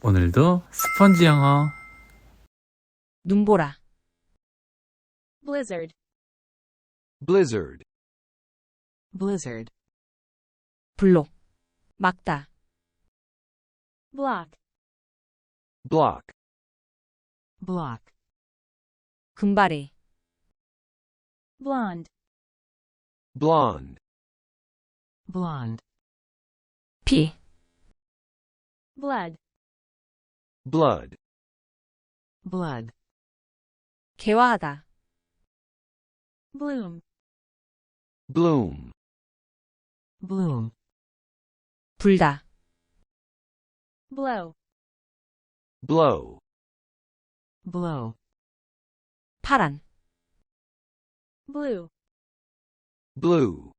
오늘도 스펀지 영어. 눈보라, blizzard, blizzard, blizzard, 블록, 막다, block, block, block, 금발의, blonde, blonde, blonde, 피, blood, blood, blood, 개화하다, bloom, bloom, bloom, 불다, blow, blow, blow, 파란, blue, blue,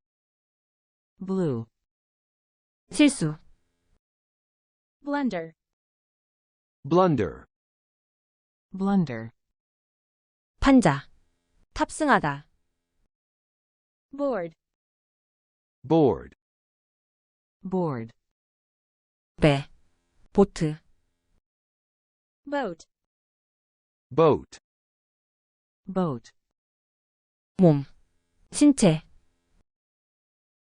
blue, 실수, blunder, blunder, blunder, 판자, 탑승하다, board, board, board, 배, 보트, boat, boat, boat, 몸, 신체,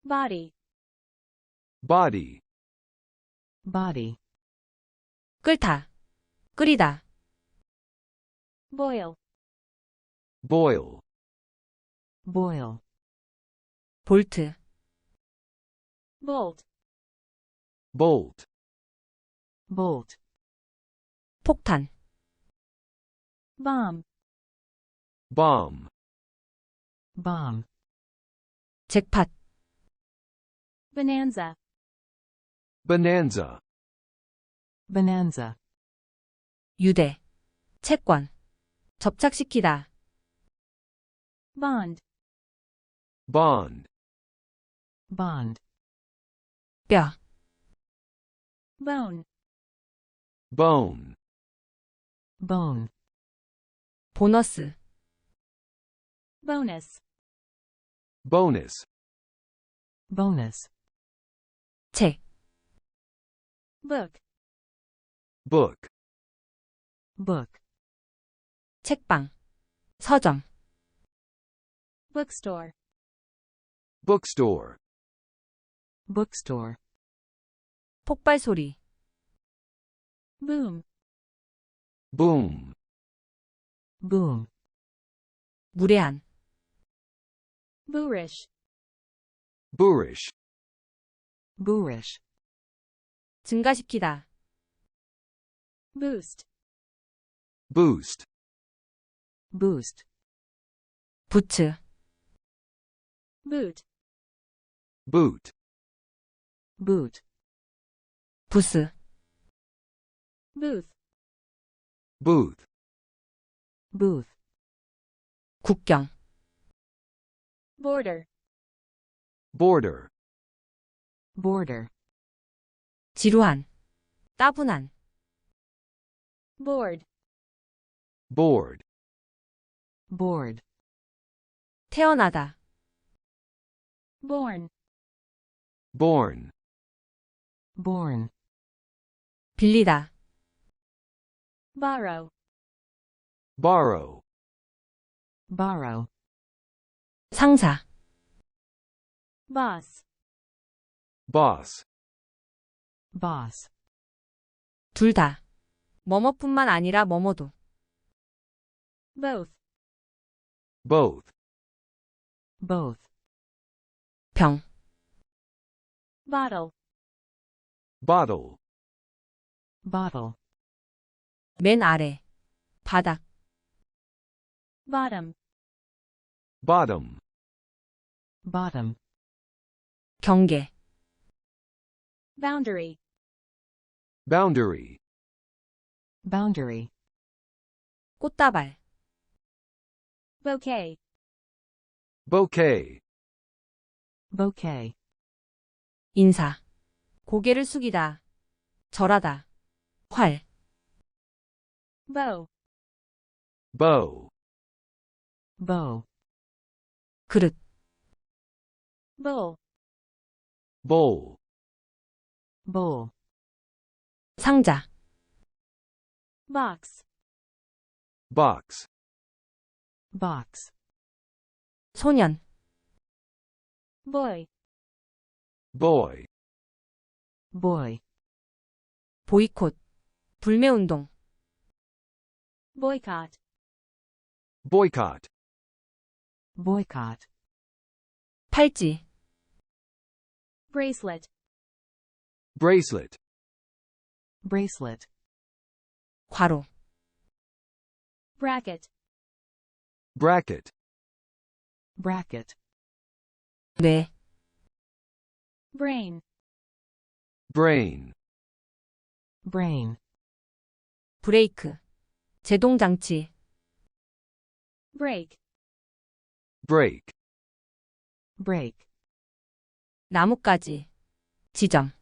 body, body, body, 끓다, 끓이다, boil, boil, boil, 볼트, bolt, bolt, bolt, 폭탄, bomb, bomb, bomb, 잭팟, bonanza, bonanza, bonanza, 유대, 채권, 접착시키다, bond, bond, bond, 뼈, bone, bone, bone, 보너스, bonus, bonus, bonus, 책, book, book, book, 책방, 서점, bookstore, bookstore, bookstore, 폭발 소리, boom, boom, boom, 무례한, boorish, boorish, boorish, 증가시키다, boost, boost, boost, 부츠, boot, boot, boot, 부스, booth, booth, booth, 국경, border, border, border, 지루한, 따분한, board, board, board, 태어나다, born, born, born, 빌리다, borrow, borrow, borrow, 상사, boss, boss, boss, 둘 다, 뭐뭐뿐만 아니라 뭐뭐도, both, both, both, 병, bottle, bottle, bottle, 맨 아래, 바닥, bottom, bottom, bottom, 경계, boundary, boundary, boundary, 꽃다발, bouquet, bouquet, bouquet, 인사, 고개를 숙이다, 절하다, 활, bow, bow, bow, 그릇, bowl, bowl, bowl, 상자, box, box, box, 소년, boy, boy, boy, 보이콧, 불매운동, boycott, boycott, boycott, 팔찌, bracelet, bracelet, bracelet, 괄호, bracket, bracket, bracket, 뇌, brain, brain, brain, 브레이크, 제동장치, break, break, break, 나뭇가지, 지점,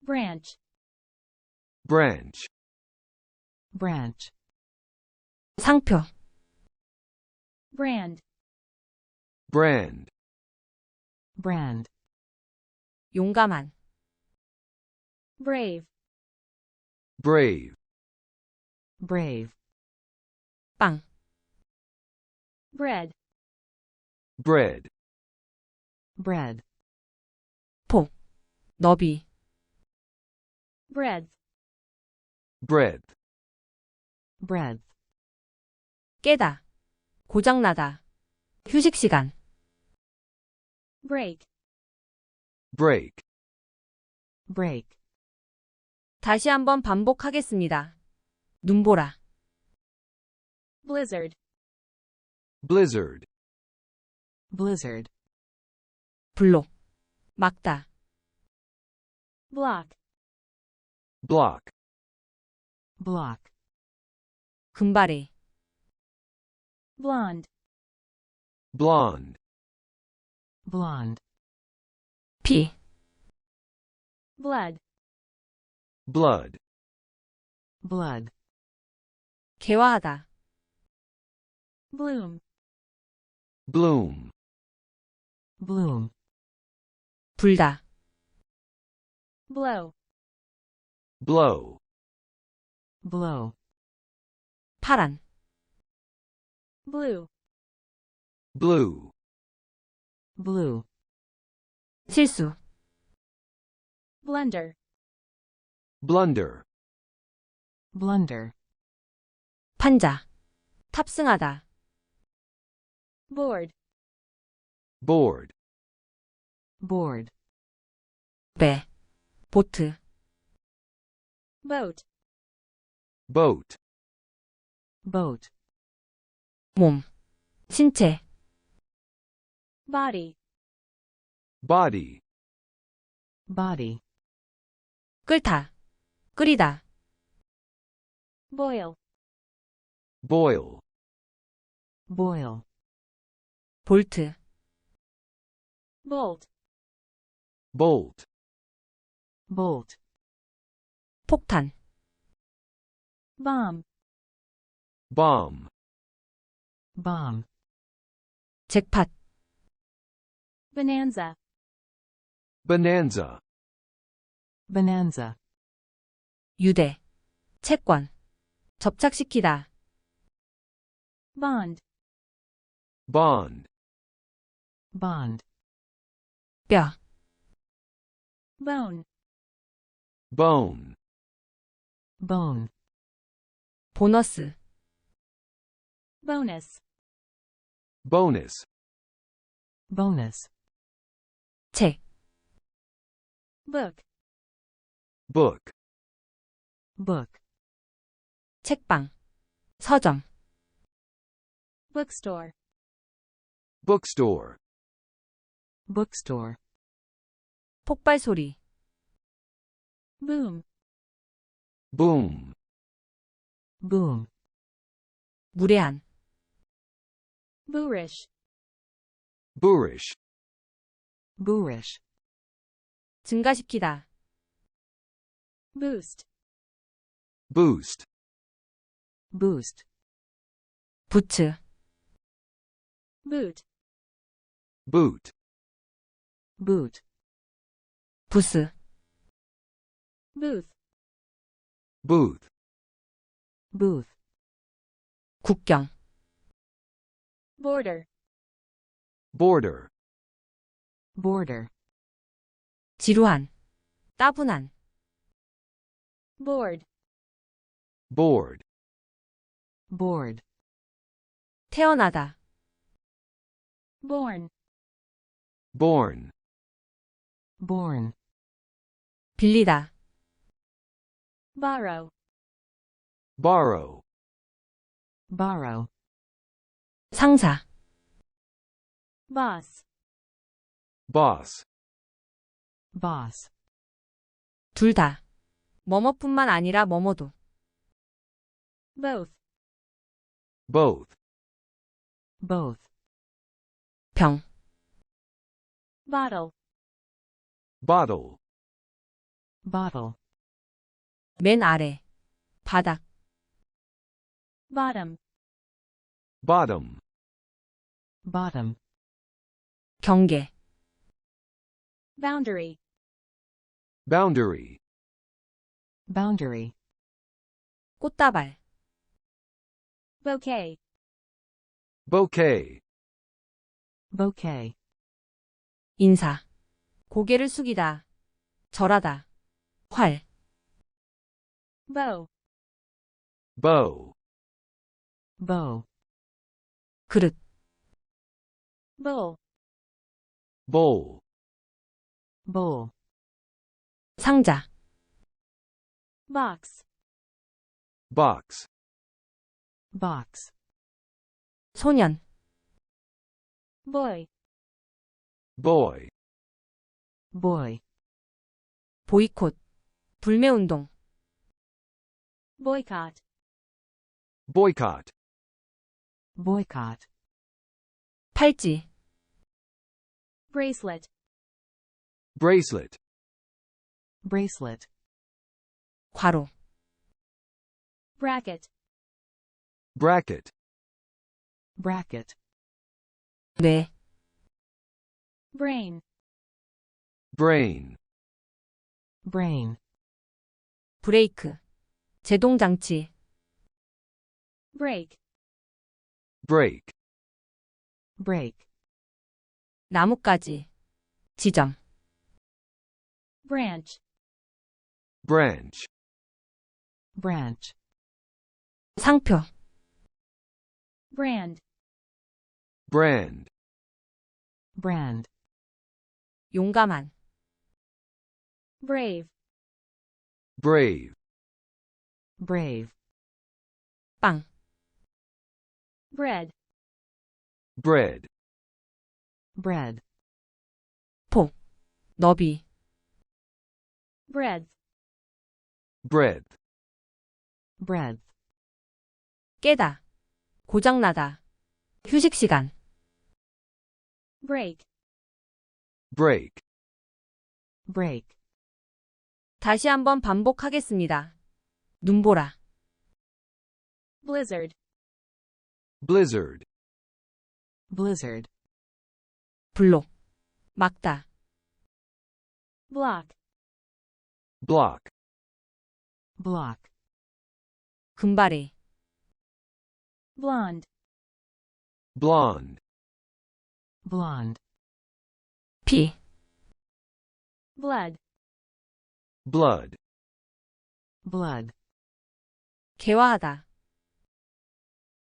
branch, branch, branch, 상표, brand, brand, brand, 용감한, brave, brave, brave, 빵, bread, bread, bread, 폭, 너비, breadth, breadth, breadth, 깨다, 고장나다, 휴식시간, break, break, break, 다시 한번 반복하겠습니다. 눈보라, blizzard, blizzard, blizzard, 블록, 막다, block, block, block, 금발의, blonde, blonde, blonde, 피, blood, blood, blood, 개화하다, bloom, bloom, bloom, 불다, blow, blow, blow, 파란, blue, blue, blue, 실수, blunder, blunder, blunder, 판자, 탑승하다, board, board, board, 배, 보트, boat, boat, boat, 몸, 신체, body, body, body, 끓다, 끓이다, boil, boil, boil, 볼트, bolt, bolt, bolt, 폭탄, bomb, bomb, bomb, 잭팟, bonanza, bonanza, bonanza, 유대, 채권, 접착시키다, bond, bond, bond, 뼈, bone, bone, bone, 보너스, bonus, bonus, bonus, 책, book, book, book, 책방, 서점, bookstore, bookstore, bookstore, 폭발 소리, boom, boom, boom, 무례한, boorish, boorish, boorish, 증가시키다, boost, boost, boost, 부츠, boot, boot, boot, 부스, booth, booth, booth, 국경, border, border, border, 지루한, 따분한, board, board, board, 태어나다, born, born, born, 빌리다, borrow, borrow, borrow, 상사, boss, boss, boss, 둘 다, 뭐뭐뿐만 아니라 뭐뭐도, both, both, both, 병, bottle, bottle, bottle, 맨 아래, 바닥, bottom, bottom, bottom, 경계, boundary, boundary, boundary, 꽃다발, bouquet, bouquet, bouquet, 인사, 고개를 숙이다, 절하다, 활, bow, bow, bow, 그릇, bowl, bowl, bowl, 상자, box, box, box, 소년, boy, boy, boy, 보이콧, 불매운동, boycott, boycott, boycott, 팔찌, bracelet, bracelet, bracelet, 괄호, bracket, bracket, bracket, 뇌, brain, brain, brain, 브레이크, 제동장치, break, break, break, 나뭇가지, 지점, branch, branch, branch, 상표, brand, brand, brand, 용감한, brave, brave, brave, 빵, bread, bread, bread, 폭, 너비, breadth, breadth, breadth, 깨다, 고장나다, 휴식시간, break, break, break, 다시 한번 반복하겠습니다. 눈보라, blizzard, blizzard, blizzard, 블록, 막다, block, block, block, 금발의, blonde, blonde, blonde, 피, blood, blood, blood, 개화하다,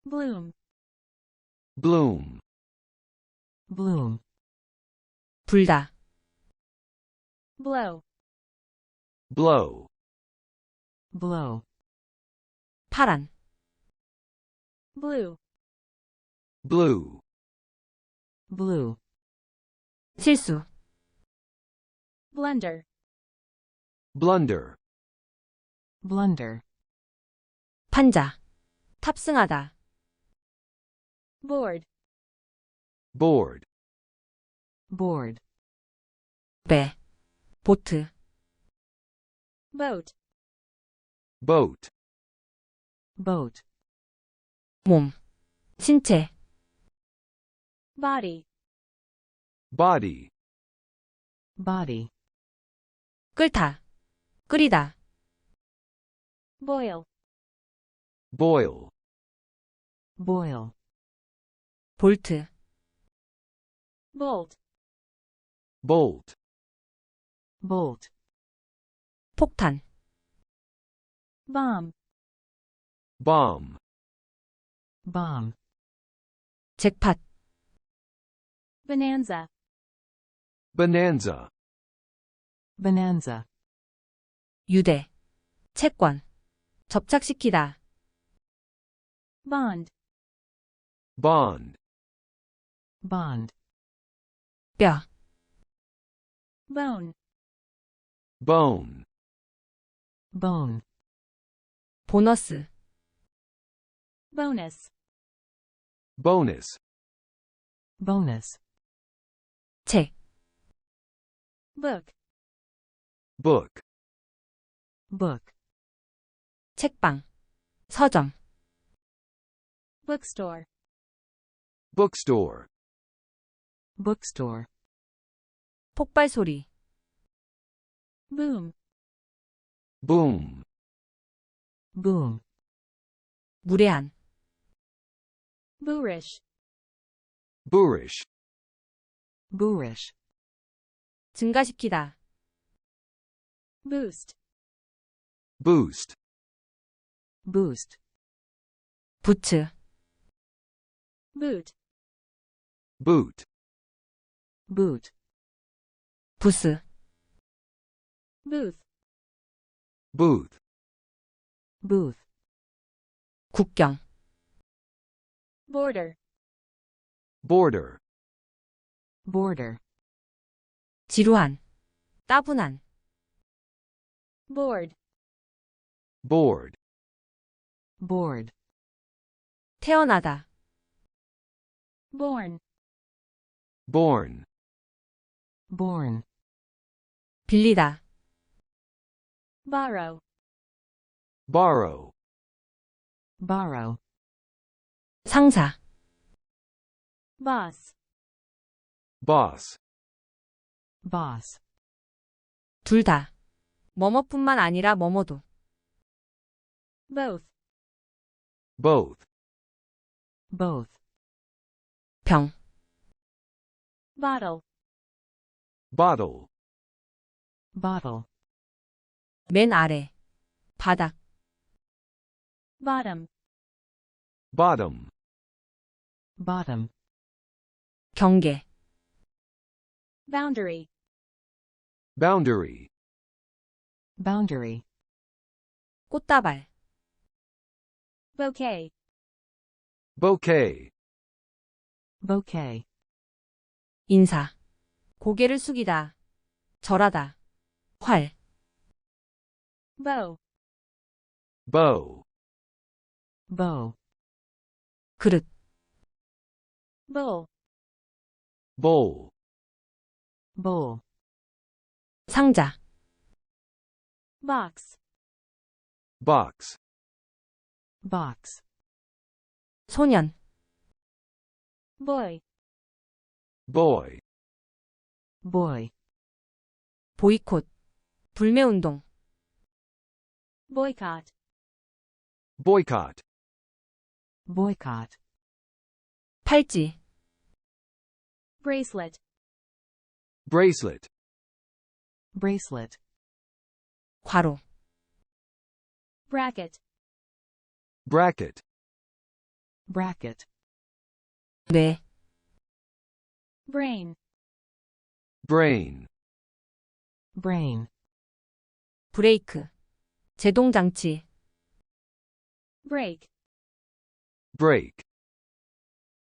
bloom, bloom, bloom, 불다, blow, blow, blow, 파란, blue, blue, blue, 실수, blunder, blunder, blunder, 판자, 탑승하다, board, board, board, 배, 보트, boat, boat, boat, 몸, 신체, body, body, body, 끓다, 끓이다, boil, boil, boil, 볼트, bolt, bolt, bolt, 폭탄, bomb, bomb, bomb, 잭팟, bonanza, bonanza, bonanza, 유대, 채권, 접착시키다, bond, bond, bond, 뼈, bone, bone, bone, 보너스, bonus, bonus, bonus, 책, book, book, book, 책방, 서점, bookstore, bookstore, bookstore, 폭발 소리, boom, boom, boom, 무례한, boorish, boorish, boorish, 증가시키다, boost, boost, boost, 부츠, boot, boot, boot, 부스, booth, booth, booth, 국경, border, border, border, 지루한, 따분한, board, board, board, 태어나다, born, born, born, 빌리다, borrow, borrow, borrow, 상사, boss, boss, boss, 둘 다, 뭐뭐뿐만 아니라 뭐뭐도, both, both, both, 병, bottle, bottle, bottle, 맨 아래, 바닥, bottom, bottom, bottom, 경계, boundary, boundary, boundary, 꽃다발, bouquet, bouquet, bouquet, 인사, 고개를 숙이다, 절하다, 활, bow, bow, bow, 그릇, bowl, bowl, bowl, 상자, box, box, box, 소년, boy, boy, boy, 보이콧, 불매운동, boycott, boycott, boycott, 팔찌, bracelet, bracelet, bracelet, 괄호, bracket, bracket, bracket, 뇌, brain, brain, brain, 브레이크, 제동장치, break, break,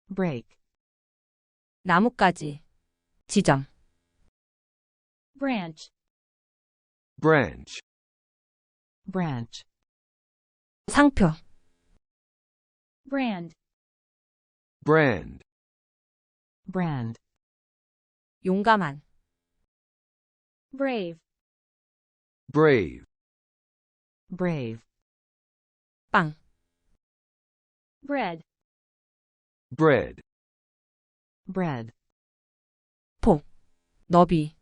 break, 나뭇가지, 지점, branch, branch, branch, 상표, brand, brand, brand, 용감한, brave, brave, brave, 빵, bread, bread, bread, 폭, 너비,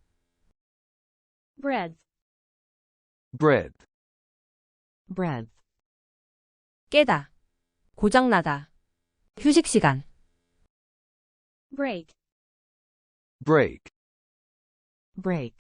breadth, breadth, breadth, 깨다, 고장나다. 휴식 시간. break, break, break.